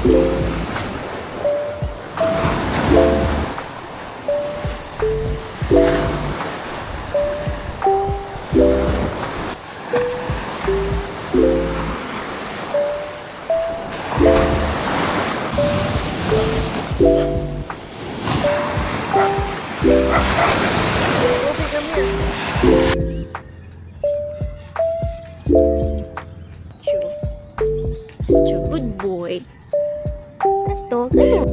Such a good boy. Ito, ito.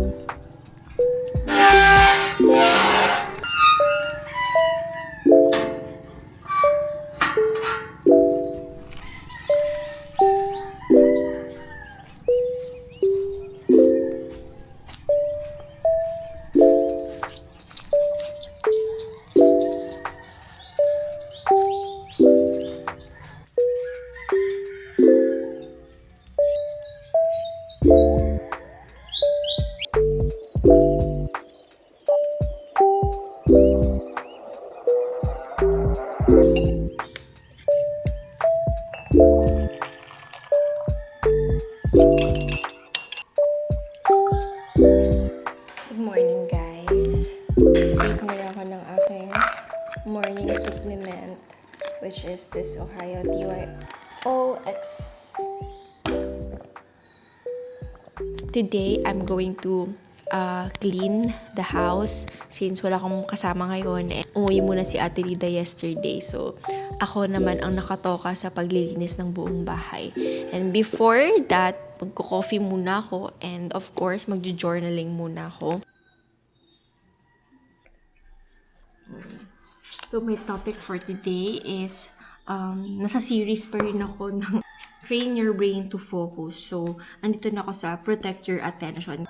Good morning, guys. Take na ako ng aking morning supplement, which is this Ohio TYOX. Today, I'm going to clean the house since wala akong kasama ngayon. Umuwi muna si Ate Rida yesterday, so ako naman ang nakatoka sa paglilinis ng buong bahay. And before that, magko-coffee muna ako and of course, magjo-journaling muna ako. So my topic for today is nasa series pa rin ako ng Train Your Brain to Focus. So, andito na ako sa Protect Your Attention.